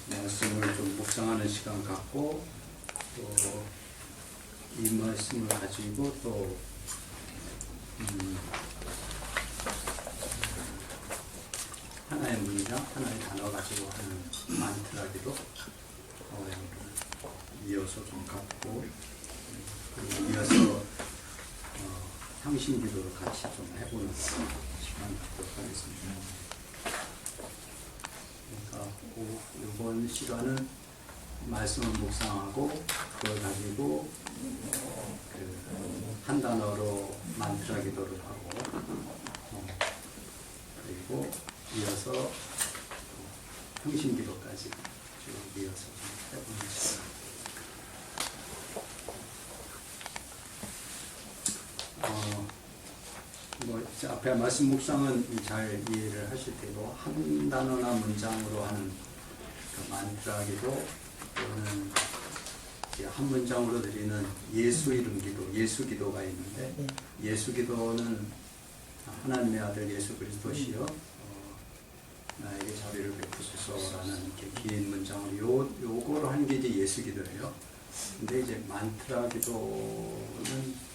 말씀을 좀 묵상하는 시간 갖고 또 이 말씀을 가지고 또 하나의 문장, 하나의 단어 가지고 하는 만트라기도 이어서 좀 갖고 그리고 이어서 향신기도를 같이 좀 해보는 시간 갖도록 하겠습니다. 그러니까 이번 시간은 말씀을 묵상하고 그걸 가지고 한 단어로 만트라 기도를 하고 그리고 이어서 평신기도까지 쭉 이어서 좀 해보는 시간. 앞에 말씀 묵상은 잘 이해를 하실 테고 한 단어나 문장으로 하는 그 만트라 기도 또는 한 문장으로 드리는 예수 이름 기도, 예수 기도가 있는데 예수 기도는 하나님의 아들 예수 그리스도시여 나에게 자비를 베푸소서라는 이렇게 긴 문장으로 요거로 하는 게 이제 예수 기도예요. 근데 이제 만트라 기도는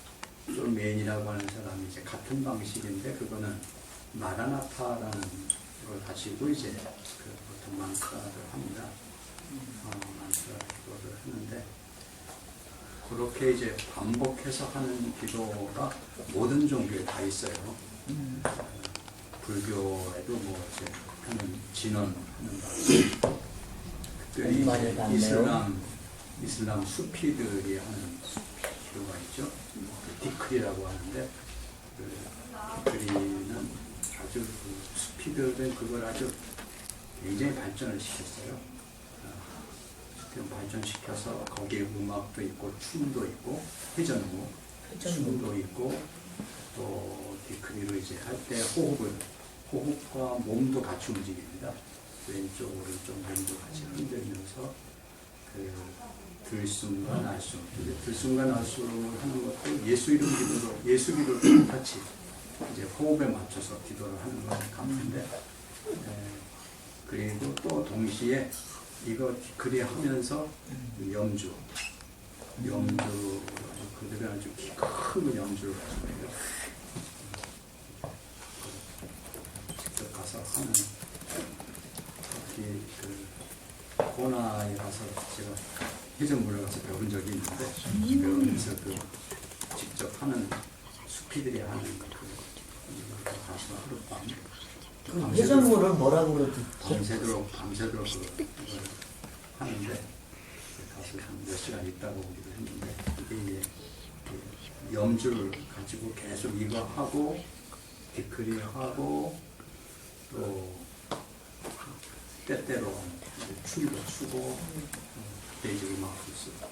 솔메인이라고 하는 사람이 이제 같은 방식인데 그거는 마라나타라는 걸 가지고 이제 그 보통 만트라를 합니다. 만트라 기도를 하는데 그렇게 이제 반복해서 하는 기도가 모든 종교에 다 있어요. 불교에도 뭐 이제 하는 진언하는 방식, 특별히 이슬람 수피들이 하는 기도가 있죠. 디크리라고 하는데 그 디크리는 아주 수피들은 그걸 아주 굉장히 발전을 시켰어요. 발전시켜서 거기에 음악도 있고 춤도 있고 회전무 춤도 있고 또 디크리로 이제 할 때 호흡과 몸도 같이 움직입니다. 왼쪽 오른쪽 몸도 같이 흔들면서 그 들숨과 날숨, 들숨과 날숨을 하는 것도 예수 이름 기도로 예수 기도도 같이 이제 호흡에 맞춰서 기도를 하는 것 같은데 그리고 또 동시에 이거 디크리 하면서 염주 그들은 아주 큰 염주를 가지고 해요. 직접 가서 하는 그 고나에 가서 제가 해전물에 가서 배운 적이 있는데 배우면서 그 직접 하는 수피들이 하는 그 가서 하룻밤 그 해전물을 뭐라고 그러지? 밤새도록 그걸 하는데 가서 몇 시간 있다가 오기도 했는데 이게 이제 염주를 가지고 계속 이거 하고 디크리 하고 또 때때로 춤도 추고 그때 이제 음악도 쓰고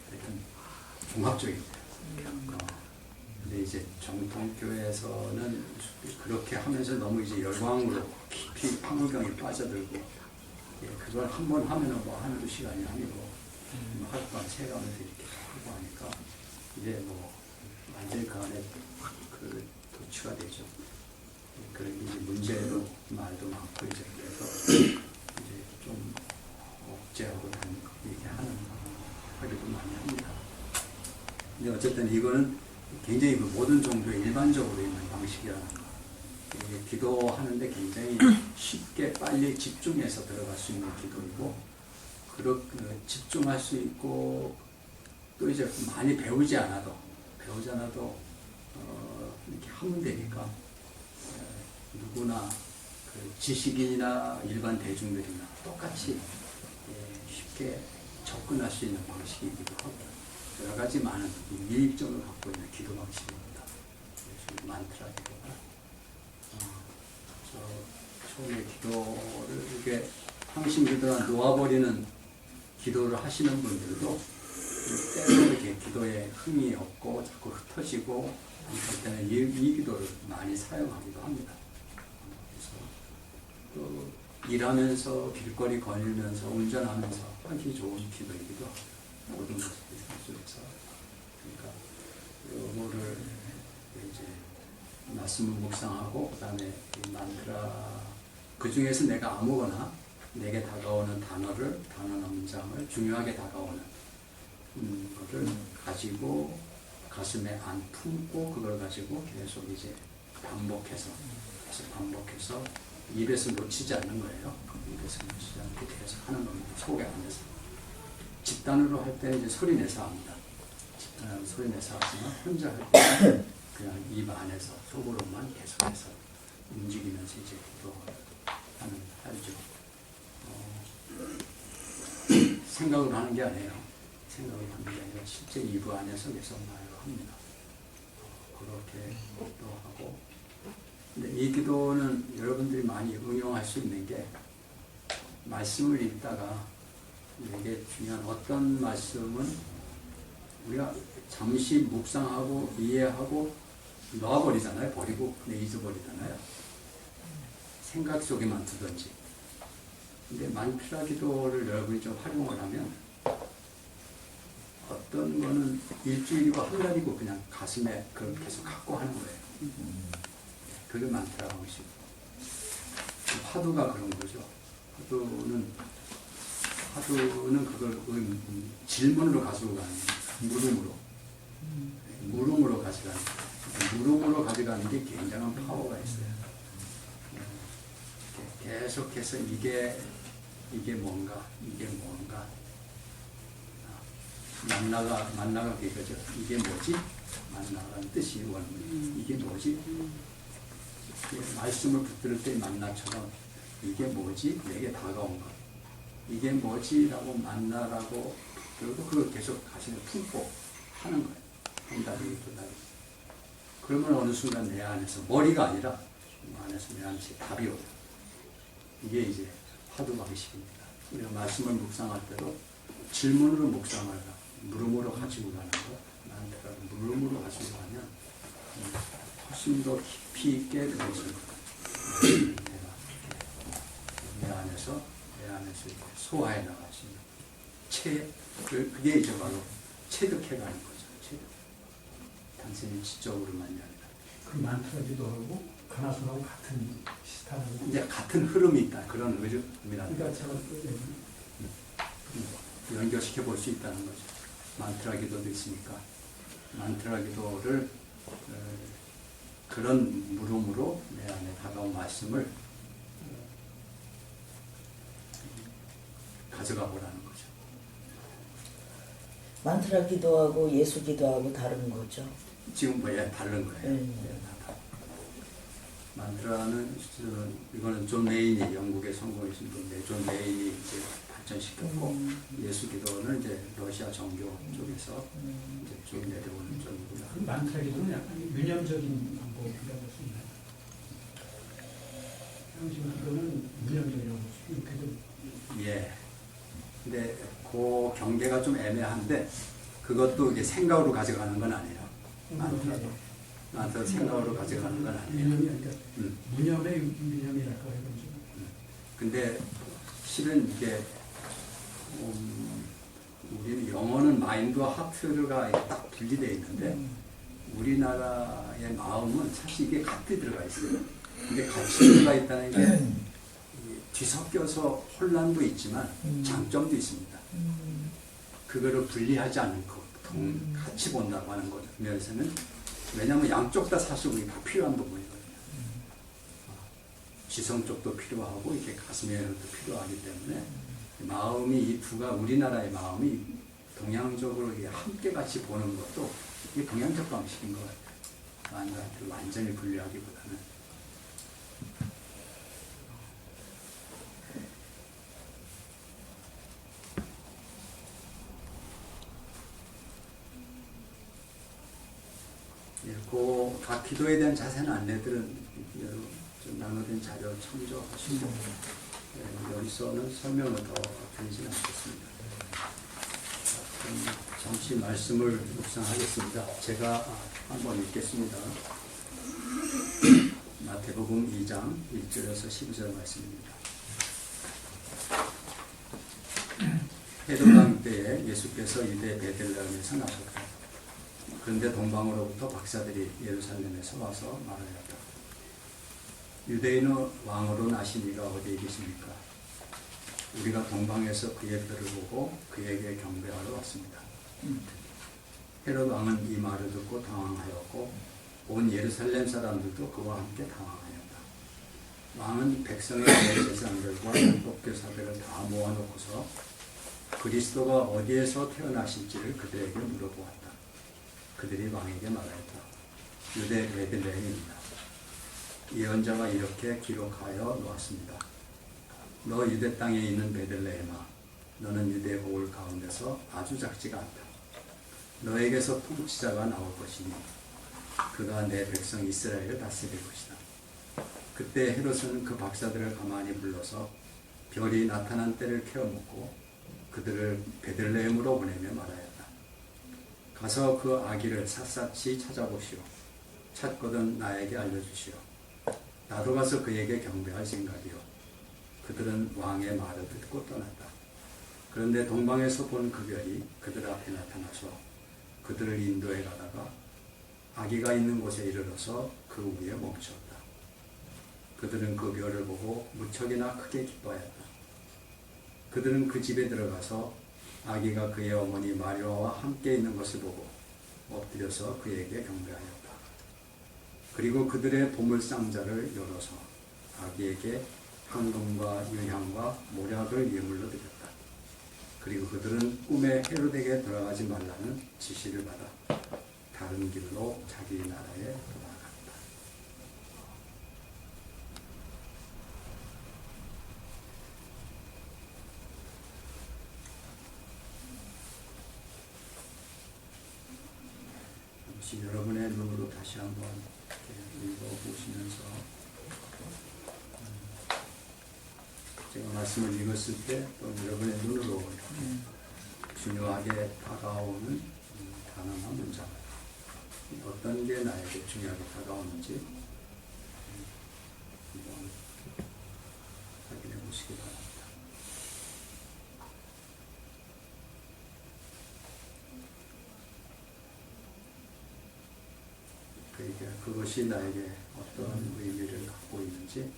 하여튼 종합적입니다. 근데 이제 정통교에서는 그렇게 하면서 너무 이제 열광으로 깊이 황홀경에 빠져들고 그걸 한 번 하면은 뭐 한두 시간이 아니고 하룻밤 새가면서 이렇게 하고 하니까 이제 뭐 완전히 그 안에 그 도취가 되죠. 그런 이제 문제도 말도 많고 이제 그래서 이제 좀 억제하고 얘기하는 하기도 많이 합니다. 근데 어쨌든 이거는 굉장히 그 모든 종교에 일반적으로 있는 방식이라는 거. 기도하는데 굉장히 쉽게 빨리 집중해서 들어갈 수 있는 기도이고, 집중할 수 있고, 또 이제 많이 배우지 않아도 이렇게 하면 되니까 누구나 그 지식인이나 일반 대중들이나 똑같이 쉽게 접근할 수 있는 방식이기도 하고 여러 가지 많은 유익점을 갖고 있는 기도 방식입니다. 만트라 기도가 처음에 기도를 이렇게 항신 기도나 놓아버리는 기도를 하시는 분들도 때로 이렇게 기도에 흥이 없고 자꾸 흩어지고 그럴 때는 이 기도를 많이 사용하기도 합니다. 그래서 또 일하면서 길거리 걸으면서 운전하면서 하기 좋은 기도이기도 하고 모든 것을 속에서 그러니까 이거를 이제 말씀을 묵상하고 그다음에 이 만트라 그 중에서 내가 아무거나 내게 다가오는 단어 문장을 중요하게 다가오는 거를 가지고 가슴에 안 품고 그걸 가지고 계속 이제 반복해서 입에서 놓치지 않는 거예요. 입에서 놓치지 않게 계속 하는 겁니다. 속에 안에서. 집단으로 할 때는 이제 소리 내서 합니다. 집단으로 소리 내서 하지만 혼자 할 때는 그냥 입 안에서 속으로만 계속해서 움직이면서 이제 하죠. 생각을 하는 게 아니에요. 생각을 하는 게 아니라 실제 입 안에서 계속 말을 합니다. 그렇게 또 하고. 근데 이 기도는 여러분들이 많이 응용할 수 있는 게 말씀을 읽다가 이게 중요한 어떤 말씀은 우리가 잠시 묵상하고 이해하고 놔버리잖아요. 버리고 그냥 잊어버리잖아요. 생각 속에만 두든지. 근데 만트라 기도를 여러분이 좀 활용을 하면 어떤 거는 일주일이고 한 달이고 그냥 가슴에 그걸 계속 갖고 하는 거예요. 그게 만트라 방식. 화두가 그런 거죠. 화두는 그걸 질문으로 가지고 가는 거예요. 물음으로 가져가는 거예요. 물음으로 가져가는 게 굉장한 파워가 있어요. 계속해서 이게 뭔가 만나가 그거죠. 이게 뭐지? 만나라는 뜻이 원문이 이게 뭐지? 말씀을 붙들 때 만나처럼 이게 뭐지? 내게 다가온 것. 이게 뭐지? 라고 만나라고 그리고 그걸 계속 가슴에 품고 하는 거예요. 한 달이 두 달이. 그러면 어느 순간 내 안에서 머리가 아니라 안에서 내 안에서 답이 오요. 이게 이제 화두 방식입니다. 우리가 말씀을 묵상할 때도 질문으로 묵상을 하고 물음으로 가지고 가는 거, 만트라를 물음으로 가지고 가면 훨씬 더 깊이 있게 되어지는 거예요. 내 안에서 소화해 나가시는 그게 이제 바로 체득해가는 거죠. 체득. 단순히 지적으로만이 아니라. 그 만트라 기도하고 가나선하고 같은 비슷한. 이제 같은 흐름이 있다. 그런 의미입니다. 그러니까 제가 연결시켜 볼 수 있다는 거죠. 만트라 기도도 있으니까 만트라 기도를 그런 물음으로 내 안에 다가온 말씀을 가져가 보라는 거죠. 만트라 기도하고 예수 기도하고 다른 거죠. 지금 다른 거예요. 만트라는 이거는 존 메인이 영국에 성공하신 분인데 존 메인이 이제 발전시켰고 예수 기도는 이제 러시아 정교 쪽에서 이제 쭉 내려오는 쪽이고요. 그 만트라 기도는 약간 유념적인 방법이라고 할 수 있나요? 형식 기도는 유념적이라고 할 수 있나요? 예. 근데 그 경계가 좀 애매한데 그것도 이게 생각으로 가져가는 건 아니에요. 만트라도. 만트라 생각으로 가져가는 건 아니에요. 유념이 아니라 무념의 유념이랄까 해보죠. 근데 실은 이게 우리는 영어는 마인드와 하트가 딱 분리되어 있는데 우리나라의 마음은 사실 이게 같이 들어가 있어요. 근데 같이 들어가 있다는 게 뒤섞여서 혼란도 있지만 장점도 있습니다. 그거를 분리하지 않고 같이 본다고 하는 거죠. 면에서는 왜냐하면 양쪽 다 사실 우리 다 필요한 부분이거든요. 지성 쪽도 필요하고 이렇게 가슴에도 필요하기 때문에 마음이 이 두가 우리나라의 마음이 동양적으로 함께 같이 보는 것도 이게 동양적 방식인 것 같아요. 완전히 분리하기보다는. 각 기도에 대한 자세한 안내들은 좀 나눠진 자료 참조하시고 여기서는 설명을 더 드리지는 않겠습니다. 잠시 말씀을 묵상하겠습니다. 제가 한번 읽겠습니다. 마태복음 2장 1절에서 12절 말씀입니다. 헤롯 때에 예수께서 유대 베들레헴에서 나셨다. 그런데 동방으로부터 박사들이 예루살렘에서 와서 말하였다. 유대인의 왕으로 나신 이가 어디에 계십니까? 우리가 동방에서 그의 뼈를 보고 그에게 경배하러 왔습니다. 헤롯 왕은 이 말을 듣고 당황하였고 온 예루살렘 사람들도 그와 함께 당황하였다. 왕은 백성의 대제사장들과 율법교사들을 다 모아놓고서 그리스도가 어디에서 태어나실지를 그들에게 물어보았다. 그들이 왕에게 말하였다. 유대 베들레헴입니다. 예언자가 이렇게 기록하여 놓았습니다. 너 유대 땅에 있는 베들레헴아, 너는 유대 고을 가운데서 아주 작지가 않다. 너에게서 통치자가 나올 것이니 그가 내 백성 이스라엘을 다스릴 것이다. 그때 헤롯은 그 박사들을 가만히 불러서 별이 나타난 때를 캐어묻고 그들을 베들레헴으로 보내며 말하였다. 가서 그 아기를 샅샅이 찾아보시오. 찾거든 나에게 알려주시오. 나도 가서 그에게 경배할 생각이요. 그들은 왕의 말을 듣고 떠났다. 그런데 동방에서 본 그 별이 그들 앞에 나타나서 그들을 인도해 가다가 아기가 있는 곳에 이르러서 그 위에 멈추었다. 그들은 그 별을 보고 무척이나 크게 기뻐하였다. 그들은 그 집에 들어가서 아기가 그의 어머니 마리아와 함께 있는 것을 보고 엎드려서 그에게 경배하였다. 그리고 그들의 보물 상자를 열어서 아기에게 황금과 유향과 모략을 예물로 드렸다. 그리고 그들은 꿈에 헤롯에게 들어가지 말라는 지시를 받아 다른 길로 자기 나라에 돌아갔다. 혹시 여러분의 눈으로 다시 한번 읽어보시면서 제가 말씀을 읽었을 때 또 여러분의 눈으로 이렇게 중요하게 다가오는 단어나 문장, 어떤 게 나에게 중요하게 다가오는지 한번 확인해 보시기 바랍니다. 그것이 나에게 어떤 의미를 갖고 있는지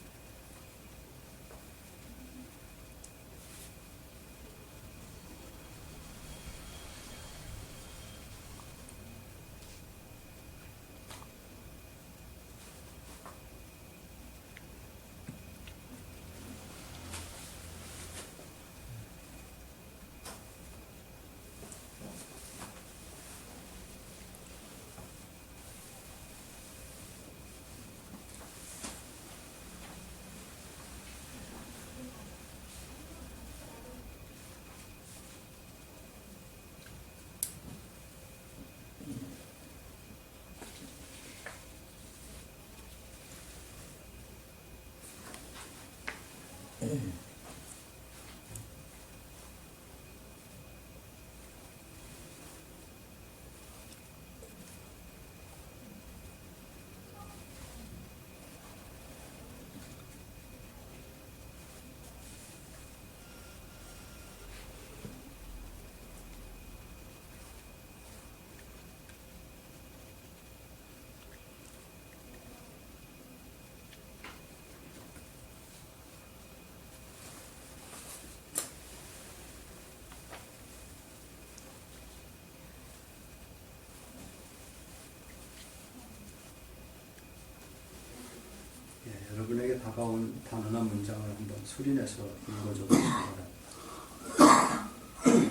여러분에게 다가온 단어나 문장을 한번 소리내서 읽어줘 보시기 바랍니다.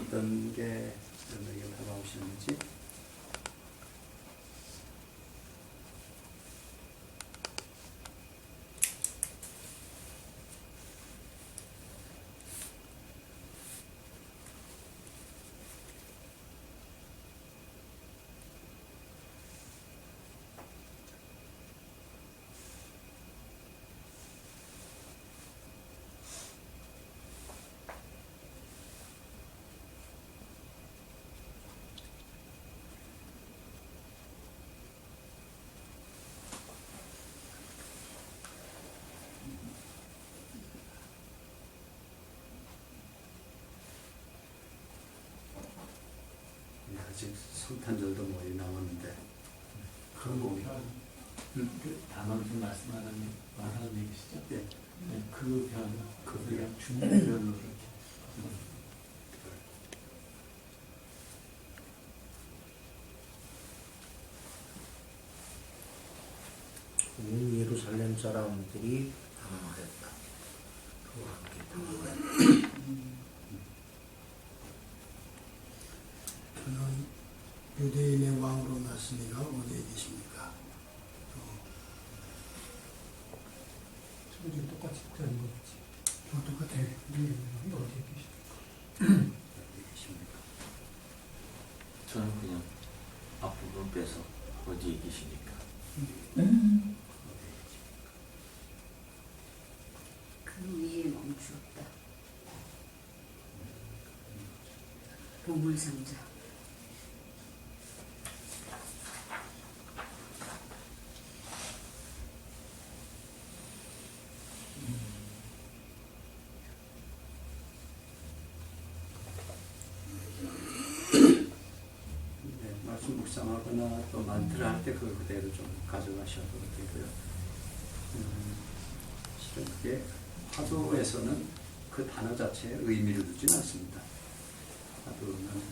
어떤 게 여러분에게 다가오시는지. 아직 성탄절도 멀리 남았는데 그런 거 그 단원 좀 말씀하는 얘기시죠? 예. 네, 그 변, 그 그냥 중별로 이렇게 예루살렘 사람들이 당황하였다. 그와 함께 당황하였다. 저는 유대인의 왕으로 났으니가 어디에 계십니까? 서로 지금 똑같이 되는 거겠지. 똑같아. 어디에 계시? 어디 계십니까? 저는 그냥 앞부분 빼서 어디에 계십니까? 그 위에 멈추었다. 보물상자. 네, 말씀 묵상하거나 또 만트를 할 때 그걸 그대로 좀 가져가셔도 되고요. 실은 그게 화두에서는 그 단어 자체에 의미를 두지는 않습니다. 화두는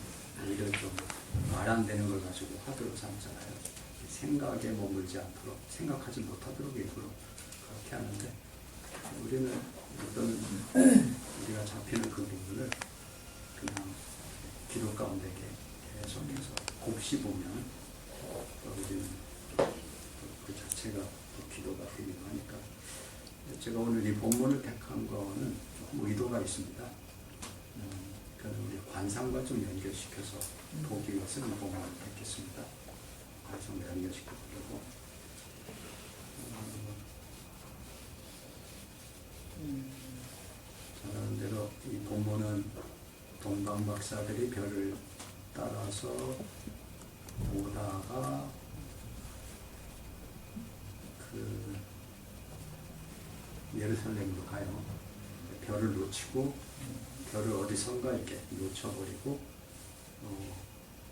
오히려 좀 말 안 되는 걸 가지고 화두로 삼잖아요. 생각에 머물지 않도록, 생각하지 못하도록 일부러 그렇게 하는데, 우리는 어떤 우리가 잡히는 그 부분을 그냥 기도 가운데 계속해서 곱씹으면 우리는 그 자체가 또 기도가 되기도 하니까, 제가 오늘 이 본문을 택한 거는 조금 의도가 있습니다. 우리 관상과 좀 연결시켜서 보기 위해서 이 본문을 택했습니다. 관상과 연결시켜 보려고. 잘 아는 대로 이 본문은 동방 박사들이 별을 따라서 오다가 그 예루살렘으로 가요. 별을 놓치고 별을 어디선가 이렇게 놓쳐버리고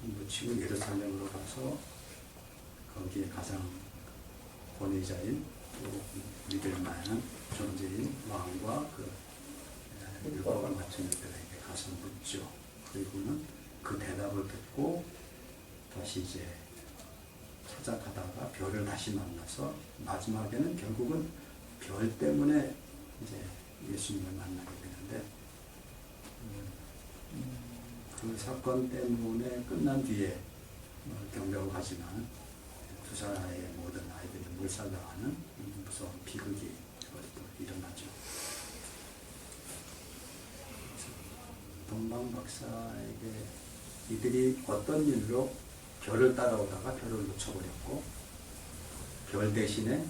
놓치고 예루살렘으로 가서 거기에 가장 권위자인 또 믿을 만한 존재인 왕과 그 율법을 맡은 이들에게 가서 묻죠. 그리고는 그 대답을 듣고 다시 이제 찾아가다가 별을 다시 만나서 마지막에는 결국은 별 때문에 이제 예수님을 만나게 되는데, 그 사건 때문에 끝난 뒤에 경배하지만 두 사람의 모든 아이들이 몰살당하는 무서운 비극이 또 일어나죠. 동방 박사에게 이들이 어떤 일로 별을 따라오다가 별을 놓쳐버렸고, 별 대신에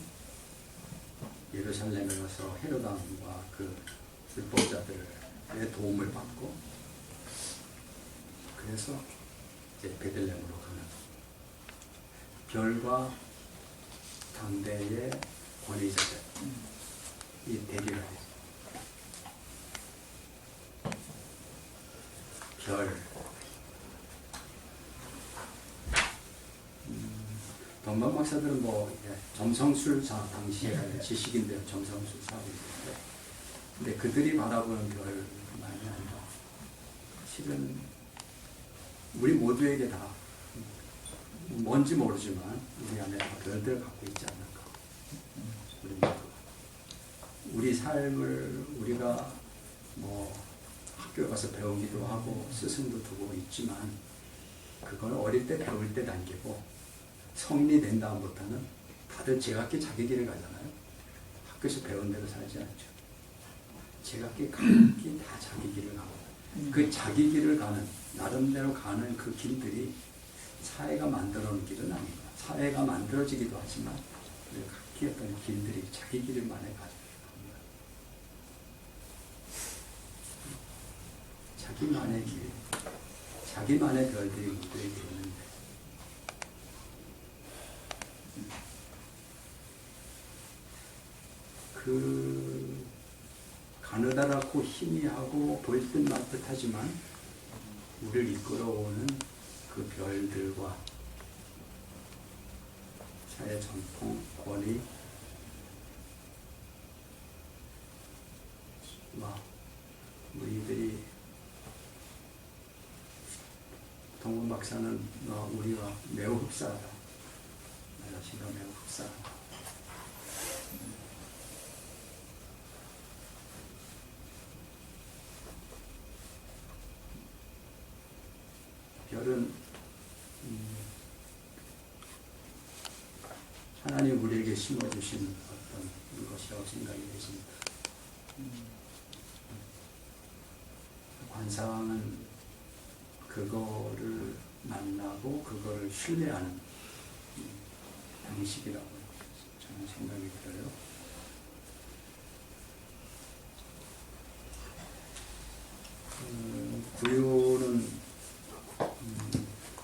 예루살렘에 가서 헤롯 왕과 그 율법자들의 도움을 받고, 그래서 이제 베들레헴으로 가는 별과 당대의 권위자들, 이 대리가 별, 동방 박사들은 뭐 점성술사 당시에 지식인들 점성술사인데, 근데 그들이 바라보는 별만이 아니라 실은 우리 모두에게 다 뭔지 모르지만 우리 안에 다 별들을 갖고 있지 않을까. 우리 모두 우리 삶을 우리가 뭐 학교에 가서 배우기도 하고 스승도 두고 있지만, 그건 어릴 때 배울 때 단계고 성인이 된 다음부터는 다들 제각기 자기 길을 가잖아요. 학교에서 배운 대로 살지 않죠. 제각기 각기 다 자기 길을 가고, 그 자기 길을 가는, 나름대로 가는 그 길들이 사회가 만들어 놓은 길은 아닙니다. 사회가 만들어지기도 하지만 각기 어떤 길들이 자기 길만에 가지고 있습니다. 자기만의 길, 자기만의 별들이 우리에게 있는데, 그 가느다랗고 희미하고 보일 듯 말 듯 하지만 우리를 이끌어오는 그 별들과 사회 전통, 권위, 우리들이 동문 박사는 우리가 매우 흡사하다. 나 자신과 매우 흡사하다. 하나님 우리에게 심어주신 어떤 것이라고 생각이 되십니다. 관상은 그거를 만나고 그거를 신뢰하는 방식이라고 저는 생각이 들어요. 구유는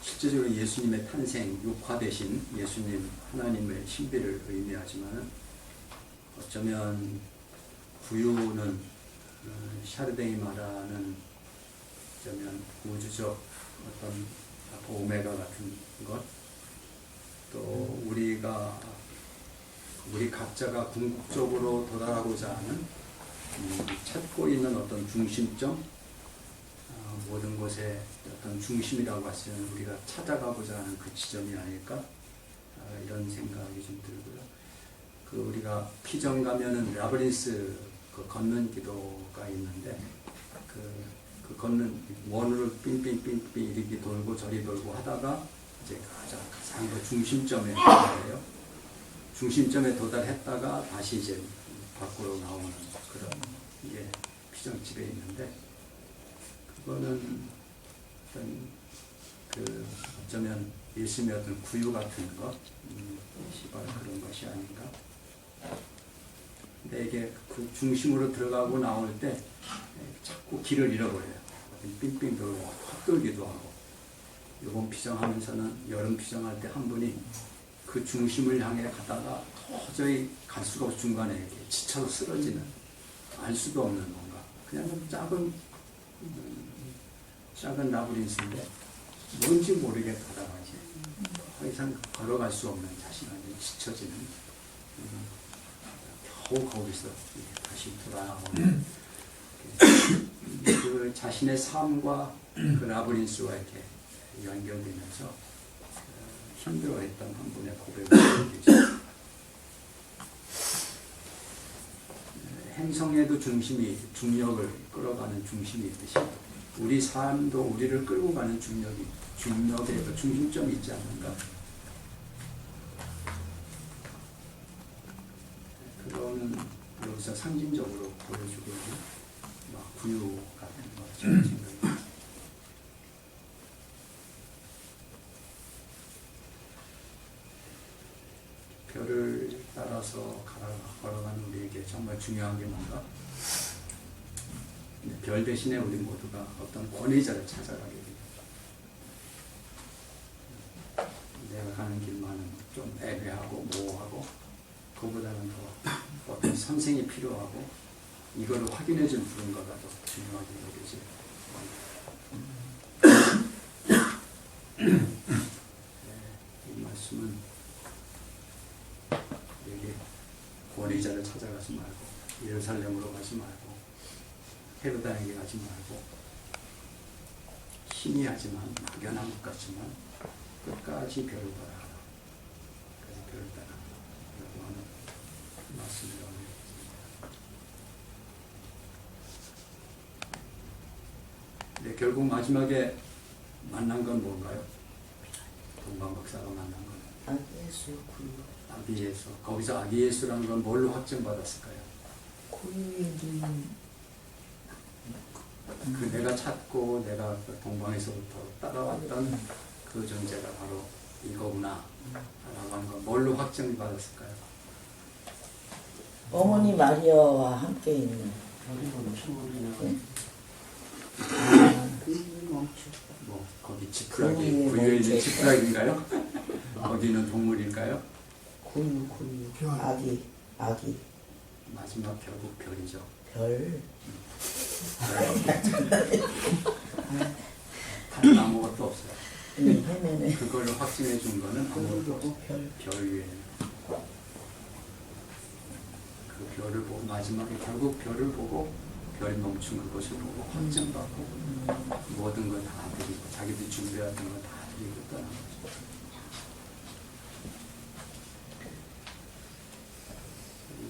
실제적으로 예수님의 탄생, 육화되신 예수님 하나님의 신비를 의미하지만 어쩌면 구유는 샤르댕이 말하는 어쩌면 우주적 어떤 오메가 같은 것, 또 우리 각자가 궁극적으로 도달하고자 하는 찾고 있는 어떤 중심점, 모든 것의 어떤 중심이라고 하시는 우리가 찾아가고자 하는 그 지점이 아닐까, 이런 생각이 좀 들고요. 우리가 피정 가면은 라브린스 걷는 기도가 있는데 그 걷는 원으로 빙빙빙빙 이렇게 돌고 저리 돌고 하다가 이제 가장 그 중심점에 도달해요. 중심점에 도달했다가 다시 이제 밖으로 나오는 그런 게 피정집에 있는데, 그거는 어떤 어쩌면 예수님의 어떤 구유 같은 것, 시발 그런 것이 아닌가. 근데 이게 그 중심으로 들어가고 나올 때 자꾸 길을 잃어버려요. 빙빙 돌고 헛돌기도 하고. 이번 피정하면서는 여름 피정할 때 한 분이 그 중심을 향해 가다가 도저히 갈 수가 없어 중간에 이렇게 지쳐서 쓰러지는, 알 수도 없는 뭔가 그냥 작은 라브린스인데 뭔지 모르게 가다가 이제 더 이상 걸어갈 수 없는 자신이 지쳐지는, 겨우 거기서 다시 돌아오는 그 자신의 삶과 그 라브린스와 이렇게 연결되면서 힘들어했던 한 분의 고백을 계시죠. 행성에도 중력을 끌어가는 중심이 있듯이 우리 삶도 우리를 끌고 가는 중력의 그 중심점이 있지 않는가. 그거는 여기서 상징적으로 보여주고 있는 구유 같은 거 저는 생각합니다. 별을 따라서 걸어가는 우리에게 정말 중요한 게 뭔가? 별 대신에 우리 모두가 어떤 권위자를 찾아가게 돼요. 내가 가는 길만은 좀 애매하고 모호하고 그보다는 더 어떤 선생이 필요하고 이거를 확인해 준 누군가가 더 중요하게 여겨져요. 이 말씀은 여기 권위자를 찾아가지 말고 예루살렘으로 가지 말고 헤로다에게 가지 말고 희미하지만 막연한 것 같지만 끝까지 별을 따라가라. 끝까지 별을 따라가라고 하는 말씀을 올려드립니다. 네, 결국 마지막에 만난 건 뭔가요? 동방 박사가 만난 건 아기 예수 구유. 아기 예수. 거기서 아기 예수라는 건 뭘로 확정받았을까요? 구유의 눈. 그 내가 찾고 내가 동방에서부터 따라왔던 그 존재가 바로 이거구나 라고 하는 건 뭘로 확정받았을까요? 어머니 마리아와 함께 있는. 구름이 멈췄다. 뭐 거기 지푸라기, 구유의 구유에 있는 멈춰. 지푸라기인가요? 거기는 동물일까요? 구유. 별. 아기. 마지막 결국 별이죠. 별. 다른 아무것도 없어요. 헤매네. 그걸로 확증해 준 거는 아무것도 없어요. 별 위에 그 별을 보고 마지막에 결국 별을 보고 별 멈춘 그것을 보고 확증받고 모든 걸 다 드리고 자기들이 준비했던 걸 다 드리고 떠난 거죠.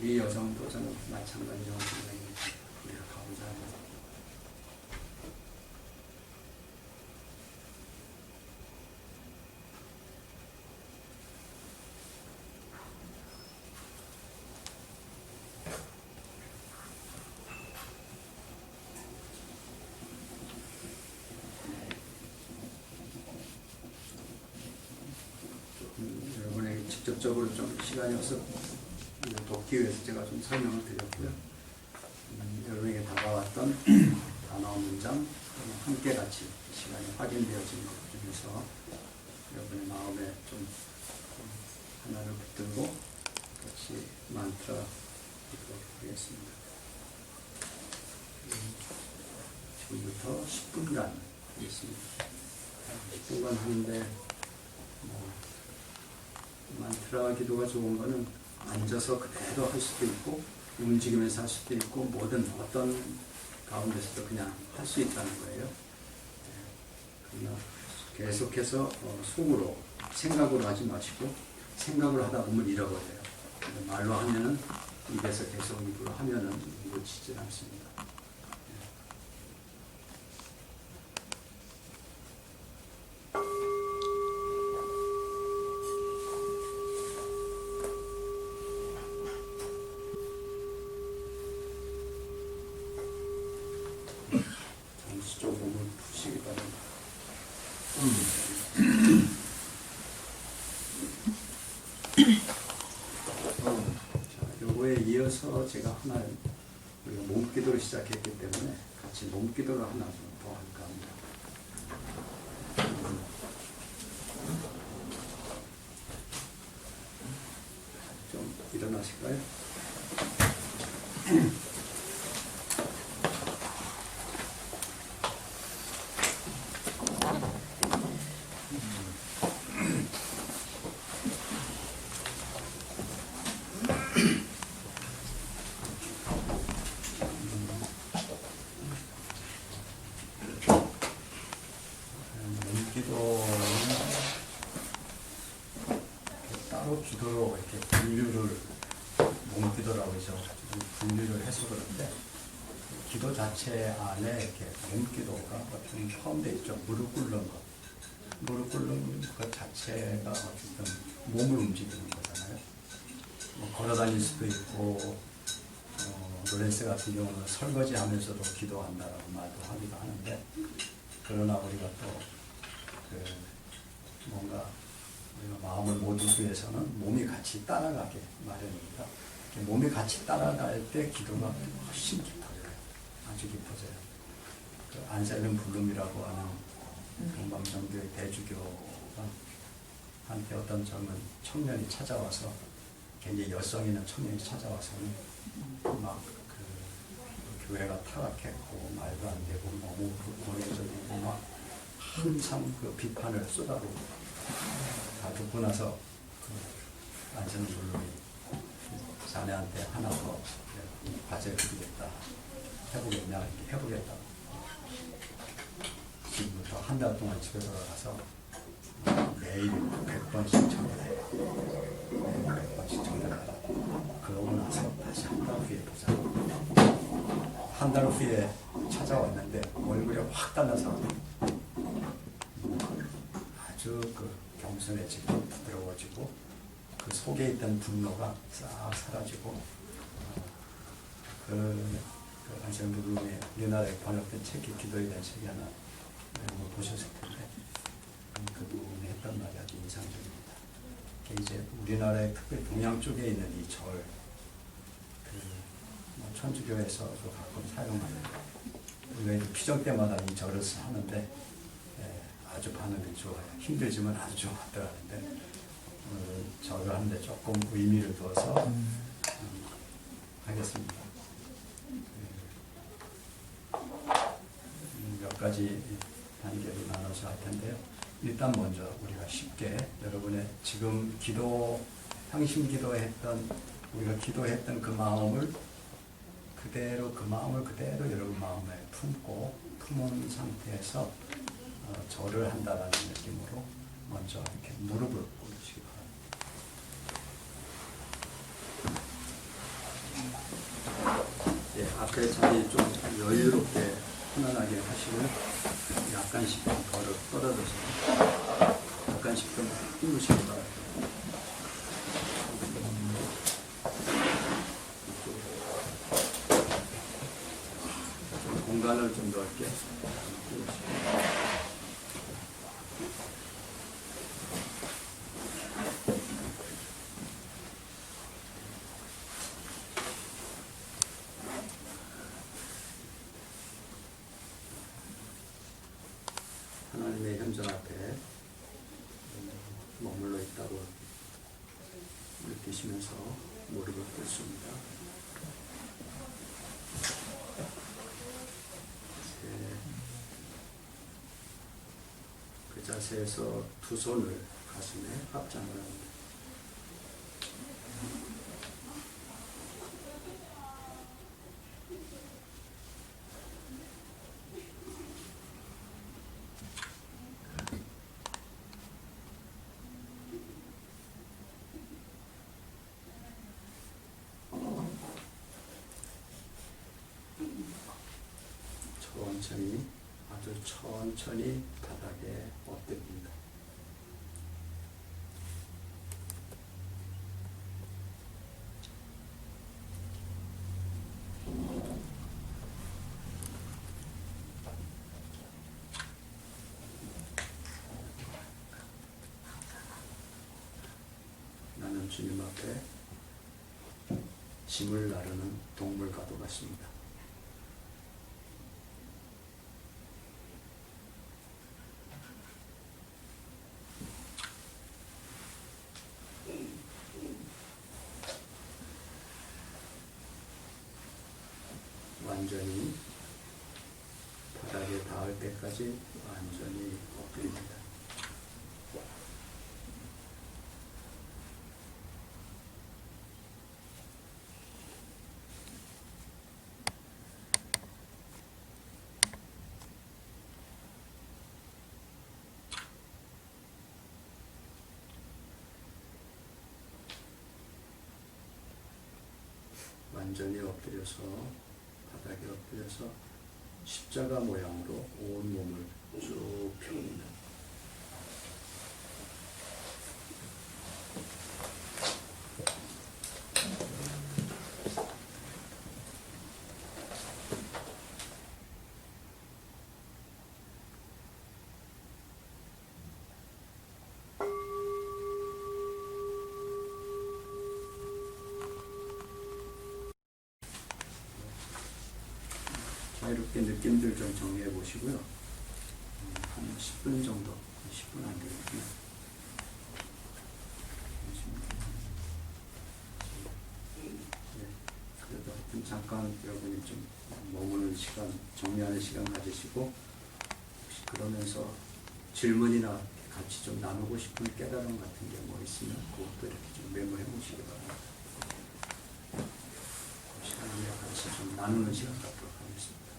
우리 여정도 저는 마찬가지라고 생각합니다. 우리가 가보자 하면 전적으로 좀 시간이 없어 돕기 위해서 제가 좀 설명을 드렸고요. 여러분에게 다가왔던 단어 문장 함께 같이 시간이 확인되어진 것 중에서 여러분의 마음에 좀 하나를 붙들고 같이 만트라 하도록 하겠습니다. 지금부터 10분간 하겠습니다. 10분간 하는데 만트라 기도가 좋은 거는 앉아서 그대로 할 수도 있고 움직이면서 할 수도 있고 뭐든 어떤 가운데서도 그냥 할 수 있다는 거예요. 그러나 계속해서 속으로 생각으로 하지 마시고 생각으로 하다 보면 잃어버려요. 말로 하면은 입에서 계속 입으로 하면은 놓치질 않습니다. 잠시 좀 몸을 푸시기 바랍니다. 자, 요거에 이어서 제가 하나 우리가 몸기도를 시작했기 때문에 같이 몸기도를 하나 좀 더 할까 합니다. 좀 일어나실까요? 몸기도는 따로 기도로 이렇게 분류를 몸기도라고 해서 분류를 해서 그런데 기도 자체 안에 이렇게 몸기도가 어떤 포함되어 있죠. 무릎 꿇는 것. 무릎 꿇는 것 자체가 어쨌든 몸을 움직이는 거잖아요. 뭐 걸어 다닐 수도 있고, 로렌스 같은 경우는 설거지 하면서도 기도한다라고 말도 하기도 하는데, 그러나 우리가 또 뭔가 우리가 마음을 모두기 위해서는 몸이 같이 따라가게 마련입니다. 몸이 같이 따라갈 때 기도가 훨씬 깊어져요. 아주 깊어져요. 그 안셀름 블룸이라고 하는 동방정교의 대주교가 한테 어떤 젊은 청년이 찾아와서 굉장히 열성 있는 청년이 찾아와서는 막 그 교회가 타락했고 말도 안 되고 너무 고뇌적이고 막 한참 그 비판을 쏟아부고 다 듣고 나서 그 안셀름 블룸이 자네한테 하나 더 과제를 드리겠다. 해보겠냐? 이렇게 해보겠다. 지금부터 한 달 동안 집에 돌아가서 매일 100번씩 청문해. 매일 100번씩 청문하라. 그러고 나서 다시 한 달 후에 보자. 한 달 후에 찾아왔는데 얼굴이 확 달라서 아주 그 겸손해지고 부드러워지고 그 속에 있던 분노가 싹 사라지고 그 안셀름 블룸의 우리나라에 번역된 책이 기도에 대한 책이 하나 보셨을 텐데 그 부분에 했던 말이 아주 인상적입니다. 이제 우리나라의 특별히 동양 쪽에 있는 이 절, 천주교에서도 가끔 사용하는 우리가 피정 때마다 이 절을 하는데 아주 반응이 좋아요. 힘들지만 아주 좋았더라는데 절을 하는데 조금 의미를 두어서 하겠습니다. 몇 가지 단계로 나눠서 할 텐데요. 일단 먼저 우리가 쉽게 여러분의 지금 향심 기도했던 우리가 기도했던 그 마음을 그대로 여러분 마음에 품은 상태에서 절을 한다라는 느낌으로 먼저 이렇게 무릎을 꿇으시기 바랍니다. 예, 앞에 자리 좀 여유롭게 편안하게 하시고요. 약간씩 좀 떨어져서 약간씩 좀 힘으시기 바랍니다. 공간을 좀 넓게 자세에서 두 손을 가슴에 합장을 합니다. 천천히, 아주 천천히 바닥에 엎드립니다. 나는 주님 앞에 짐을 나르는 동물과도 같습니다. 완전히 바닥에 닿을 때까지 완전히 엎드립니다. 완전히 엎드려서 바닥에 엎드려서 십자가 모양으로 온 몸을 쭉 펴옵니다. 자유롭게 느낌들 좀 정리해 보시고요. 한 10분 정도, 10분 안 되거든요. 네, 그래도 하여튼 잠깐 여러분이 좀 머무는 시간, 정리하는 시간 가지시고, 혹시 그러면서 질문이나 같이 좀 나누고 싶은 깨달음 같은 게 뭐 있으면 그것도 이렇게 좀 메모해 보시기 바랍니다. 그 시간에 같이 좀 나누는 시간 갖도록 하겠습니다.